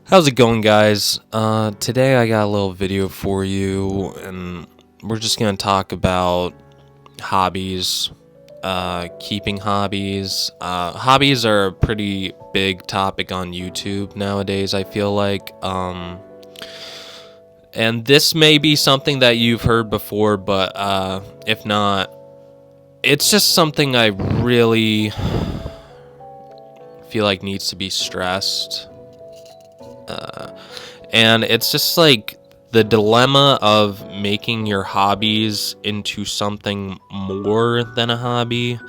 How's it going, guys? Today I got a little video for you, and we're just gonna talk about hobbies, keeping hobbies. Hobbies are a pretty big topic on YouTube nowadays, I feel like. And this may be something that you've heard before, but if not, it's just something I really feel like needs to be stressed. And it's just like the dilemma of making your hobbies into something more than a hobby.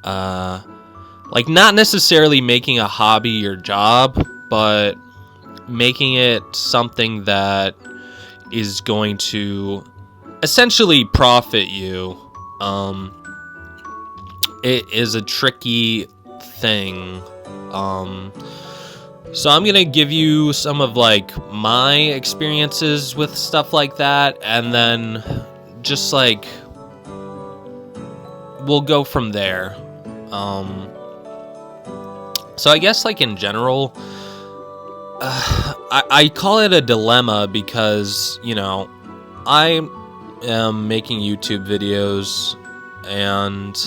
Like, not necessarily making a hobby your job, but making it something that is going to essentially profit you. It is a tricky thing. So I'm gonna give you some of like my experiences with stuff like that, and then just like we'll go from there. So I guess like in general, I call it a dilemma because, you know, I am making YouTube videos, and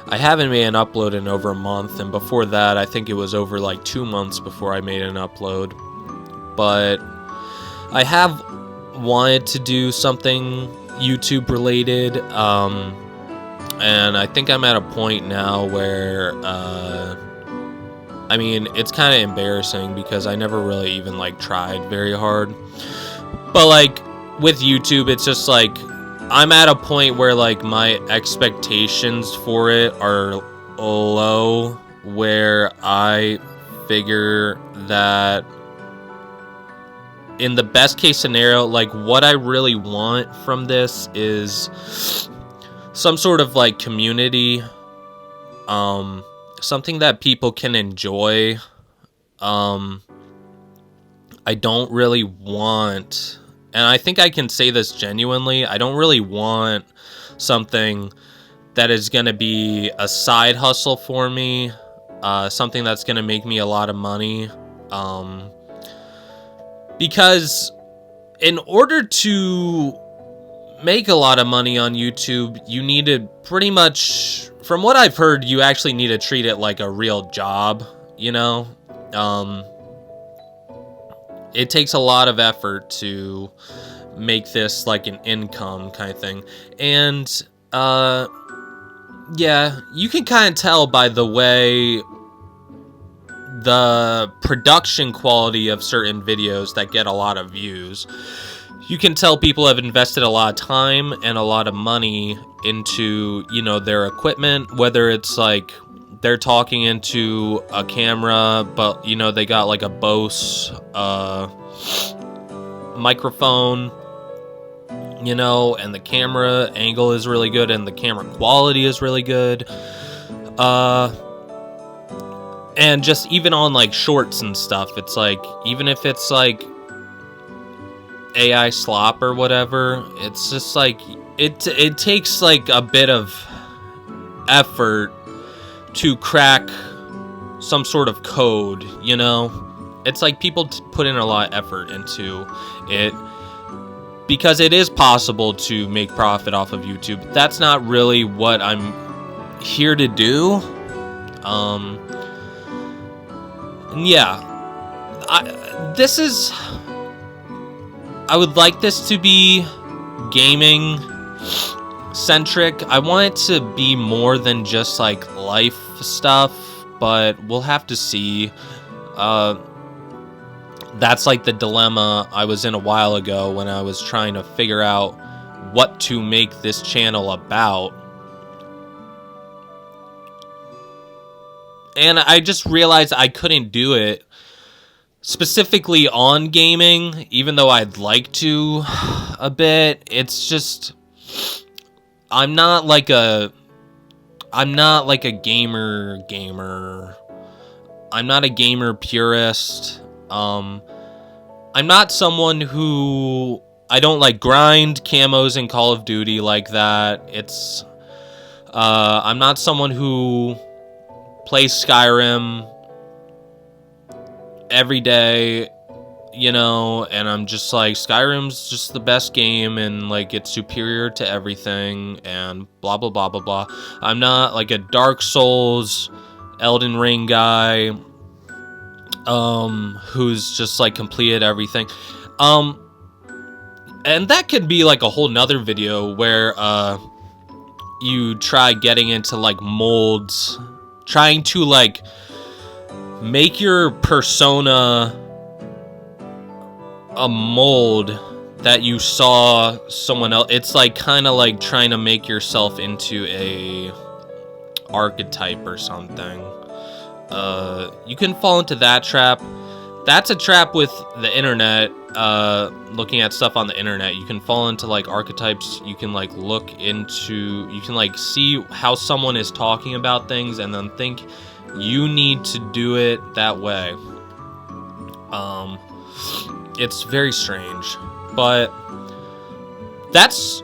I haven't made an upload in over a month, and before that I think it was over like 2 months before I made an upload. But I have wanted to do something YouTube related, and I think I'm at a point now where I mean, it's kind of embarrassing because I never really even like tried very hard. But like with YouTube, it's just like I'm at a point where like my expectations for it are low, where I figure that in the best case scenario, like what I really want from this is some sort of like community, something that people can enjoy. I don't really want, and I think I can say this genuinely, I don't really want something that is going to be a side hustle for me, something that's going to make me a lot of money. Because in order to make a lot of money on YouTube, you need to pretty much, from what I've heard, you actually need to treat it like a real job, you know? It takes a lot of effort to make this like an income kind of thing. And, yeah, you can kind of tell by the way the production quality of certain videos that get a lot of views. You can tell people have invested a lot of time and a lot of money into, you know, their equipment, whether it's like they're talking into a camera, but, you know, they got like a Bose microphone, you know, and the camera angle is really good and the camera quality is really good. And just even on like shorts and stuff, it's like, even if it's like AI slop or whatever, it's just like it takes like a bit of effort to crack some sort of code, you know? It's like people put in a lot of effort into it because it is possible to make profit off of YouTube. That's not really what I'm here to do. Yeah, I would like this to be gaming centric. I want it to be more than just like life stuff, but we'll have to see. That's like the dilemma I was in a while ago when I was trying to figure out what to make this channel about. And I just realized I couldn't do it specifically on gaming, even though I'd like to a bit. It's just, I'm not like a gamer. I'm not a gamer purist. I'm not someone who, I don't like grind camos in Call of Duty like that. I'm not someone who plays Skyrim every day, you know, and I'm just like, Skyrim's just the best game, and like it's superior to everything, and blah blah blah blah blah. I'm not like a Dark Souls, Elden Ring guy, who's just like completed everything. And that could be like a whole nother video where you try getting into like molds, trying to like make your persona a mold that you saw someone else. It's like kind of like trying to make yourself into a archetype or something. You can fall into that trap. That's a trap with the internet. Looking at stuff on the internet, you can fall into like archetypes. You can like you can like see how someone is talking about things and then think you need to do it that way. It's very strange, but that's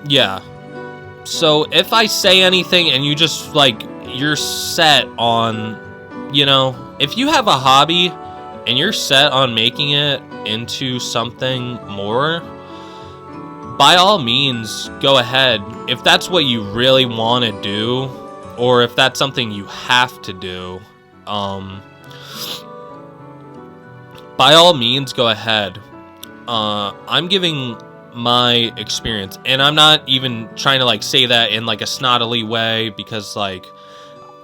yeah. So if I say anything and you just like, you're set on, you know, if you have a hobby and you're set on making it into something more, by all means, go ahead. If that's what you really want to do, or if that's something you have to do, by all means, go ahead. I'm giving my experience, and I'm not even trying to like say that in like a snottily way, because like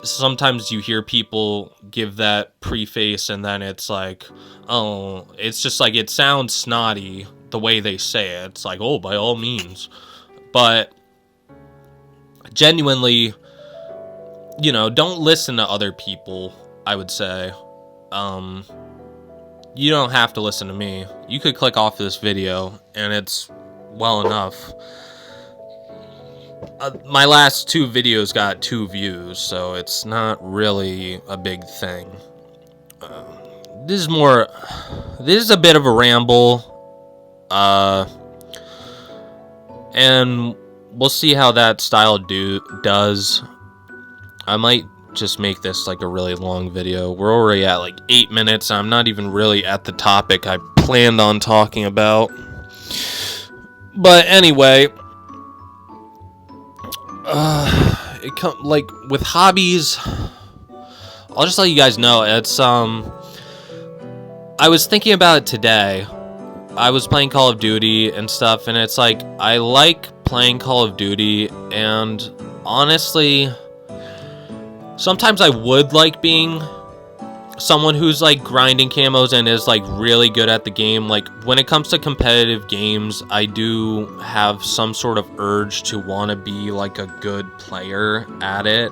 sometimes you hear people give that preface and then it's like, oh, it's just like, it sounds snotty the way they say it. It's like, oh, by all means. But genuinely, you know, don't listen to other people, I would say. You don't have to listen to me. You could click off this video and it's well enough. My last 2 videos got 2 views, so it's not really a big thing. This is a bit of a ramble. And we'll see how that style does. I might just make this like a really long video. We're already at like 8 minutes. I'm not even really at the topic I planned on talking about. But anyway, like with hobbies, I'll just let you guys know. It's I was thinking about it today. I was playing Call of Duty and stuff, and it's like, I like playing Call of Duty, and honestly, sometimes I would like being someone who's like grinding camos and is like really good at the game. Like when it comes to competitive games, I do have some sort of urge to want to be like a good player at it.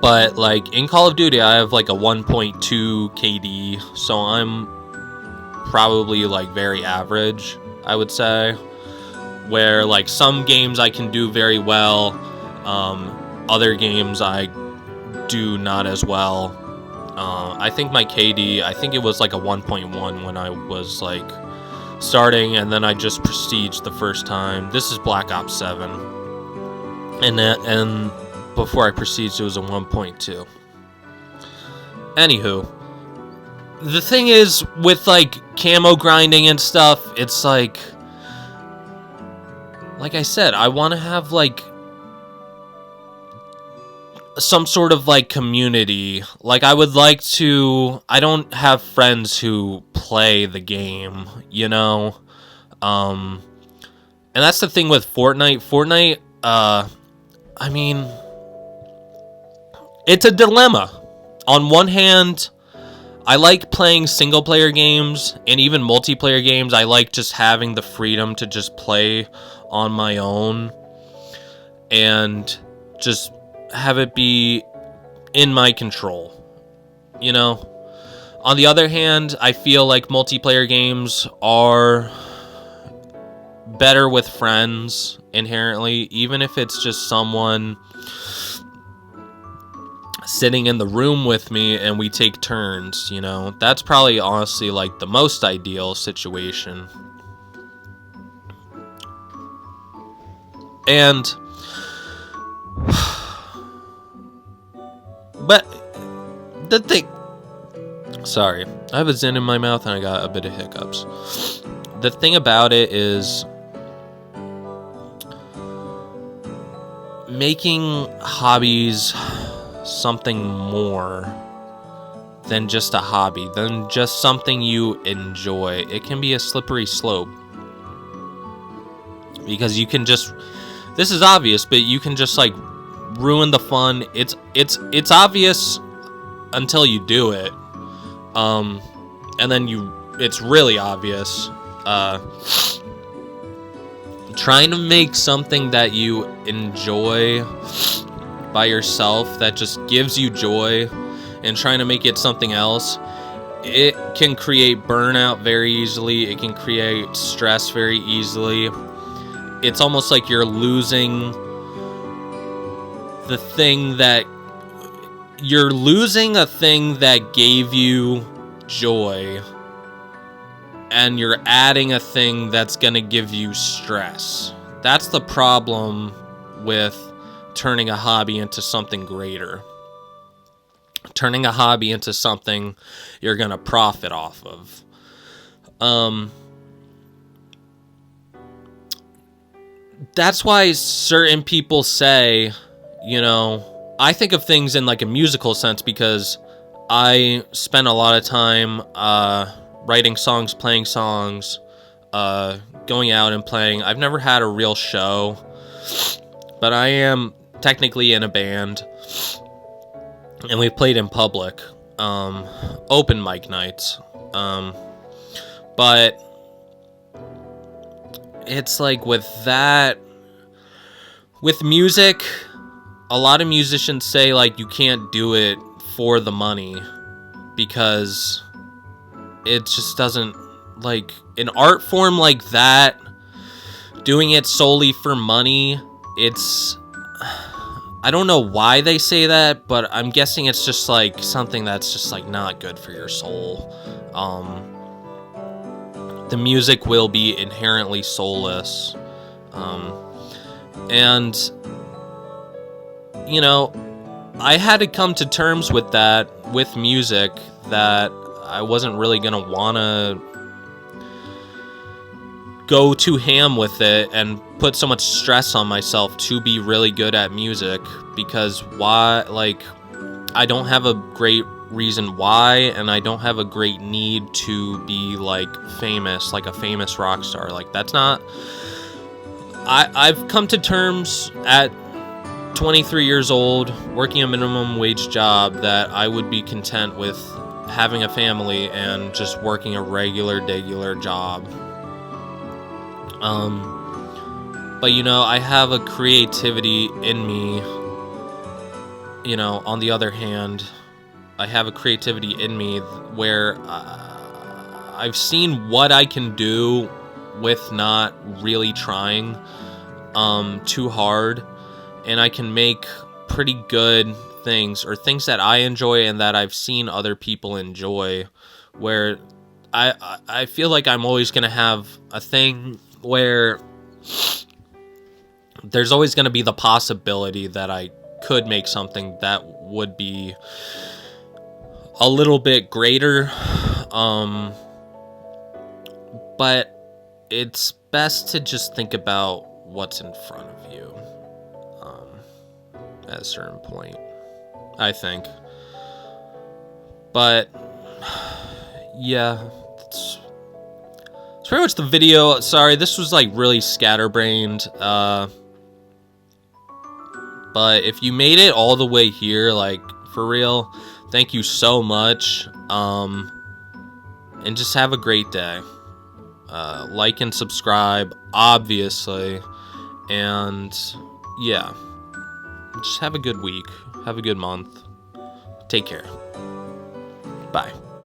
But like in Call of Duty, I have like a 1.2 KD, so I'm probably like very average, I would say. Where like some games I can do very well, other games I do not as well. I think my KD, I think it was like a 1.1 when I was like starting, and then I just prestiged the first time. This is Black Ops 7, and before I prestiged, it was a 1.2. Anywho, the thing is with like camo grinding and stuff, it's like I said, I want to have like some sort of like community. Like I would like to, I don't have friends who play the game, you know? And that's the thing with Fortnite, I mean, it's a dilemma. On one hand, I like playing single player games and even multiplayer games. I like just having the freedom to just play on my own and just have it be in my control, you know? On the other hand, I feel like multiplayer games are better with friends inherently, even if it's just someone sitting in the room with me and we take turns, you know? That's probably honestly like the most ideal situation. And but the thing, Sorry, I have a Zen in my mouth and I got a bit of hiccups. The thing about it is, making hobbies something more than just a hobby, than just something you enjoy, it can be a slippery slope. Because you can just, this is obvious, but you can just like ruin the fun. It's obvious until you do it. And then it's really obvious. Trying to make something that you enjoy by yourself, that just gives you joy, and trying to make it something else, it can create burnout very easily. It can create stress very easily. It's almost like you're losing the thing that, you're losing a thing that gave you joy, and you're adding a thing that's gonna give you stress. That's the problem with turning a hobby into something greater. Turning a hobby into something you're gonna profit off of. That's why certain people say, you know, I think of things in like a musical sense, because I spend a lot of time writing songs, playing songs, going out and playing. I've never had a real show, but I am technically in a band, and we've played in public, open mic nights, but it's like with music, a lot of musicians say like you can't do it for the money, because it just doesn't, like, an art form like that, doing it solely for money, I don't know why they say that, but I'm guessing it's just like something that's just like not good for your soul. The music will be inherently soulless. And, you know, I had to come to terms with that, with music, that I wasn't really gonna wanna go too ham with it and put so much stress on myself to be really good at music, because why, like, I don't have a great reason why, and I don't have a great need to be like famous, like a famous rock star. Like, that's not, I've come to terms at 23 years old, working a minimum wage job, that I would be content with having a family and just working a regular job. But, you know, I have a creativity in me. You know, on the other hand, I have a creativity in me where I've seen what I can do with not really trying too hard, and I can make pretty good things, or things that I enjoy and that I've seen other people enjoy, where I feel like I'm always going to have a thing where there's always going to be the possibility that I could make something that would be a little bit greater, but it's best to just think about what's in front of you at a certain point, I think. But yeah, it's pretty much the video. Sorry, this was like really scatterbrained, but if you made it all the way here, like, for real, thank you so much, and just have a great day. Like and subscribe, obviously, and yeah, just have a good week, have a good month, take care, bye.